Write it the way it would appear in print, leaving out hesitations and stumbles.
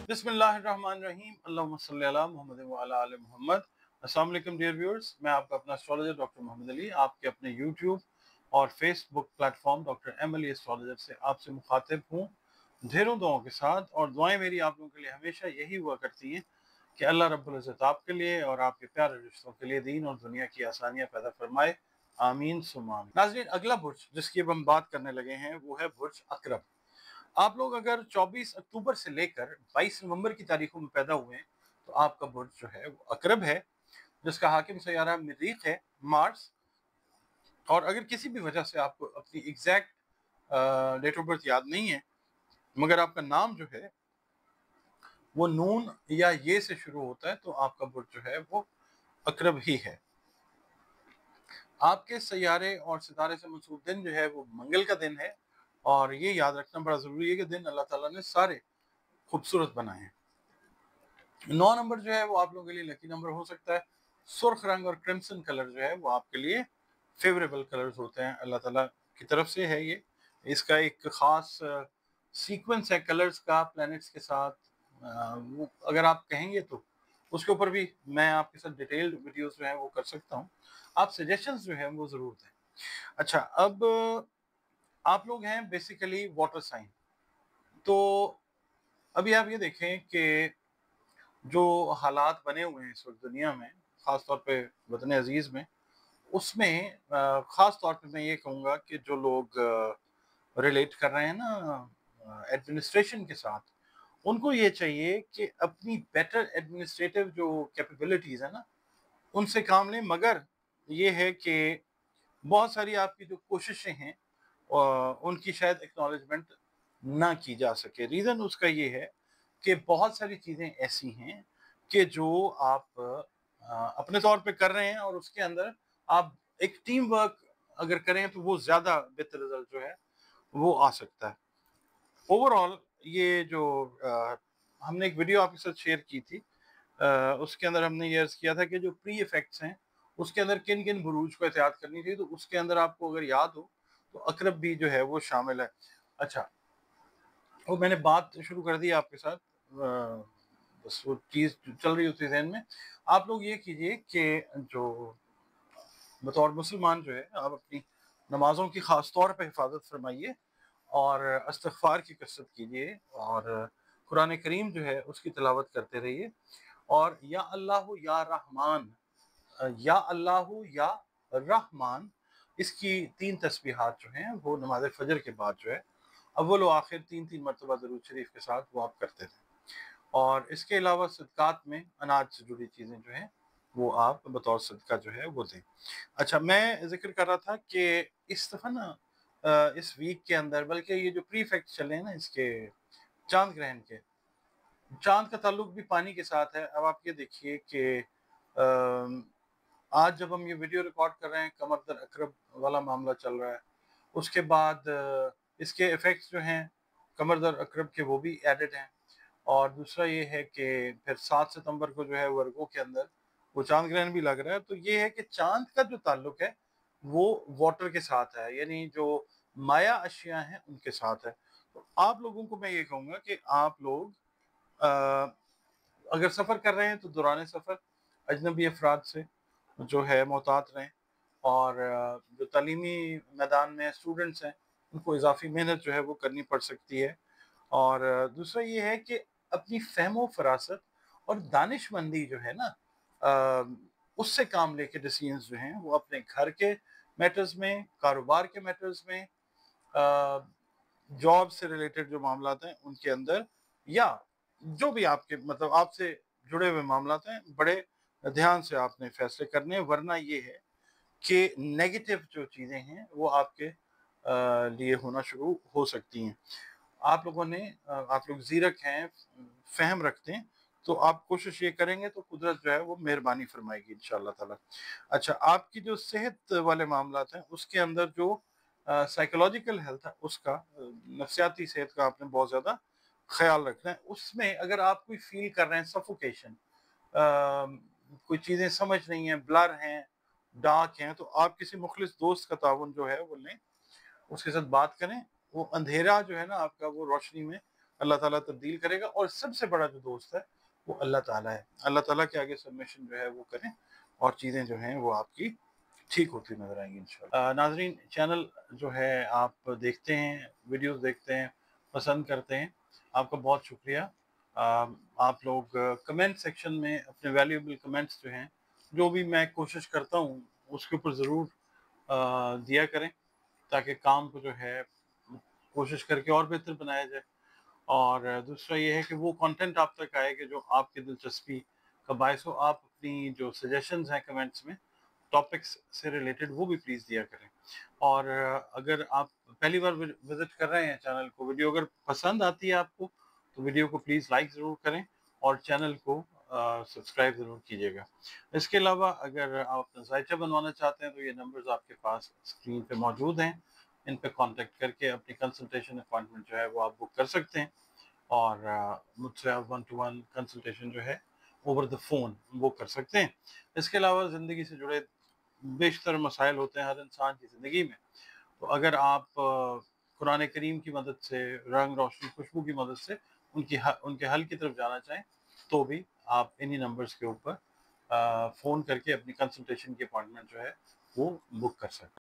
बिस्मिल्लाहिर्रहमानिर्रहीम अल्लाहुम्मा सल्ली अला मुहम्मद व अला आलि मुहम्मद। अस्सलाम वालेकुम डियर व्यूअर्स, मैं आपका अपना एस्ट्रोलॉजर डॉक्टर मोहम्मद अली आपके अपने यूट्यूब और Facebook platform doctor M Ali astrologer से आपसे मुखातिब हूँ ढेरों दुआओं के साथ। और दुआएं मेरी आप लोगों के लिए हमेशा यही हुआ करती हैं कि अल्लाह रब्बुल इज़्ज़त आपके लिए और आपके प्यारे रिश्तों के लिए दीन और दुनिया की आसानियाँ पैदा फरमाए, आमीन सुम्मा आमीन। नाज़रीन, अगला बुर्ज जिसकी अब हम बात करने लगे हैं वो है बुर्ज अकरब। आप लोग अगर 24 अक्टूबर से लेकर 22 नवंबर की तारीखों में पैदा हुए हैं तो आपका बुर्ज जो है वो अकरब है, जिसका हाकिम सैयारा मरीख है मार्स। और अगर किसी भी वजह से आपको अपनी एग्जैक्ट डेट ऑफ बर्थ याद नहीं है, मगर आपका नाम जो है वो नून या ये से शुरू होता है, तो आपका बुर्ज जो है वो अकरब ही है। आपके सैयारे और सितारे से मंसूब दिन जो है वो मंगल का दिन है, और ये याद रखना बड़ा ज़रूरी है कि दिन अल्लाह ताला ने सारे खूबसूरत बनाए हैं। 9 नंबर जो है वो आप लोगों के लिए लकी नंबर हो सकता है। सुर्ख रंग और क्रिम्सन कलर जो है वो आपके लिए फेवरेबल कलर्स होते हैं, अल्लाह ताला की तरफ से है ये। इसका एक ख़ास सीक्वेंस है कलर्स का प्लैनेट्स के साथ। वो अगर आप कहेंगे तो उसके ऊपर भी मैं आपके साथ डिटेल्ड वीडियोस जो है वो कर सकता हूँ। आप सजेशंस जो है वो ज़रूर दें। अच्छा, अब आप लोग हैं बेसिकली वाटर साइन, तो अभी आप ये देखें कि जो हालात बने हुए हैं इस वक्त दुनिया में, ख़ास तौर पे वतन अजीज़ में, उसमें ख़ास तौर पे मैं ये कहूँगा कि जो लोग रिलेट कर रहे हैं ना एडमिनिस्ट्रेशन के साथ, उनको ये चाहिए कि अपनी बेटर एडमिनिस्ट्रेटिव जो कैपेबिलिटीज़ है ना, उनसे काम लें। मगर ये है कि बहुत सारी आपकी जो कोशिशें हैं उनकी शायद एक्नॉलेजमेंट ना की जा सके। रीज़न उसका ये है कि बहुत सारी चीज़ें ऐसी हैं कि जो आप अपने तौर पे कर रहे हैं, और उसके अंदर आप एक टीम वर्क अगर करें तो वो ज़्यादा बेहतर रिजल्ट जो है वो आ सकता है। ओवरऑल ये जो हमने एक वीडियो आपके साथ शेयर की थी, उसके अंदर हमने ये अर्ज किया था कि जो प्री इफेक्ट्स हैं उसके अंदर किन किन बुरूज को एहतियात करनी चाहिए, तो उसके अंदर आपको अगर याद हो तो अकरब भी जो है वो शामिल है। अच्छा, वो मैंने बात शुरू कर दी आपके साथ, बस वो चीज़ चल रही होती है ज़हन में। आप लोग ये कीजिए कि जो बतौर मुसलमान जो है आप अपनी नमाज़ों की ख़ास तौर पे हिफाजत फरमाइए और इस्तिग़फ़ार की कसरत कीजिए, और कुरान करीम जो है उसकी तिलावत करते रहिए। और या अल्लाह या रहमान, या अल्लाह या रहमान, इसकी 3 तस्बीहात जो हैं वो नमाज फ़जर के बाद जो है अव्वल व आखिर 3-3 मरतबा दरूद शरीफ के साथ वो आप करते थे। और इसके अलावा सदक़ात में अनाज से जुड़ी चीज़ें जो हैं वो आप बतौर सदका जो है वो दें। अच्छा, मैं ज़िक्र कर रहा था कि इस दफ़ा ना इस वीक के अंदर, बल्कि ये जो प्री इफेक्ट्स चले हैं ना इसके चाँद ग्रहण के, चाँद का ताल्लुक भी पानी के साथ है। अब आप ये देखिए कि आज जब हम ये वीडियो रिकॉर्ड कर रहे हैं कमर दर अकरब वाला मामला चल रहा है। उसके बाद इसके इफ़ेक्ट्स जो हैं कमर दर अकरब के वो भी एडेड हैं। और दूसरा ये है कि फिर 7 सितंबर को जो है वर्गों के अंदर वो चाँद ग्रहण भी लग रहा है। तो ये है कि चाँद का जो ताल्लुक है वो वाटर के साथ है, यानी जो माया अशिया हैं उनके साथ है। तो आप लोगों को मैं ये कहूँगा कि आप लोग अ, अगर सफ़र कर रहे हैं तो दौरान सफ़र अजनबी अफराद से जो है मोहतात रहें। और जो तालीमी मैदान में स्टूडेंट्स हैं उनको इजाफी मेहनत जो है वो करनी पड़ सकती है। और दूसरा ये है कि अपनी फ़हम फ़रासत और दानिशमंदी जो है ना, उससे काम लेके डिसीजंस जो हैं वो अपने घर के मैटर्स में, कारोबार के मैटर्स में, जॉब से रिलेटेड जो मामलात हैं उनके अंदर, या जो भी आपके मतलब आपसे जुड़े हुए मामलात हैं, बड़े ध्यान से आपने फैसले करने हैं। वरना ये है कि नेगेटिव जो चीज़ें हैं वो आपके लिए होना शुरू हो सकती हैं। आप लोगों ने आप लोग ज़ीरक हैं, फ़हम रखते हैं, तो आप कोशिश ये करेंगे तो कुदरत जो है वो मेहरबानी फ़रमाएगी इंशाअल्लाह ताला। अच्छा, आपकी जो सेहत वाले मामलात हैं उसके अंदर जो साइकोलॉजिकल हेल्थ है उसका, नफ्सियाती सेहत का आपने बहुत ज़्यादा ख़्याल रखना है। उसमें अगर आप कोई फ़ील कर रहे हैं सफोकेशन, कोई चीज़ें समझ नहीं हैं, ब्लर हैं, डार्क हैं, तो आप किसी मुखलिस दोस्त का ताउन जो है वो लें, उसके साथ बात करें। वो अंधेरा जो है ना आपका वो रोशनी में اللہ تعالیٰ تبدیل کرے گا، اور سب سے بڑا جو دوست ہے وہ اللہ تعالیٰ ہے. اللہ تعالیٰ کے آگے سبمیشن جو ہے وہ کریں اور چیزیں جو ہیں وہ آپ کی ٹھیک ہوتی نظر آئیں گی انشاءاللہ. ناظرین، چینل جو ہے آپ دیکھتے ہیں، ویڈیوز دیکھتے ہیں، پسند کرتے ہیں، آپ کا بہت شکریہ. آپ لوگ کمنٹ سیکشن میں اپنے ویلیوبل کمنٹس جو ہیں، جو بھی میں کوشش کرتا ہوں اس کے اوپر ضرور دیا کریں، تاکہ کام کو جو ہے کوشش کر کے اور بہتر بنایا جائے. اور دوسرا یہ ہے کہ وہ کنٹینٹ آپ تک آئے کہ جو آپ کی دلچسپی کا باعث ہو. آپ اپنی جو سجیشنز ہیں کمنٹس میں ٹاپکس سے ریلیٹڈ، وہ بھی پلیز دیا کریں. اور اگر آپ پہلی بار وزٹ کر رہے ہیں چینل کو، ویڈیو اگر پسند آتی ہے آپ کو، تو ویڈیو کو پلیز لائک ضرور کریں اور چینل کو سبسکرائب ضرور کیجیے گا. اس کے علاوہ اگر آپ اپنا ذائچہ بنوانا چاہتے ہیں تو یہ نمبرز آپ کے پاس اسکرین پہ موجود ہیں، ان پہ کانٹیکٹ کر کے اپنی کنسلٹیشن اپوائنٹمنٹ جو ہے وہ آپ بک کر سکتے ہیں، اور مجھ سے آپ 1-to-1 کنسلٹیشن جو ہے اوور دا فون وہ کر سکتے ہیں. اس کے علاوہ زندگی سے جڑے بیشتر مسائل ہوتے ہیں ہر انسان کی زندگی میں، تو اگر آپ قرآن کریم کی مدد سے، رنگ روشنی خوشبو کی مدد سے ان کے حل کی طرف جانا چاہیں، تو بھی آپ انہی نمبرز کے اوپر فون کر کے اپنی کنسلٹیشن کی اپوائنٹمنٹ جو ہے وہ بک کر سکتے ہیں.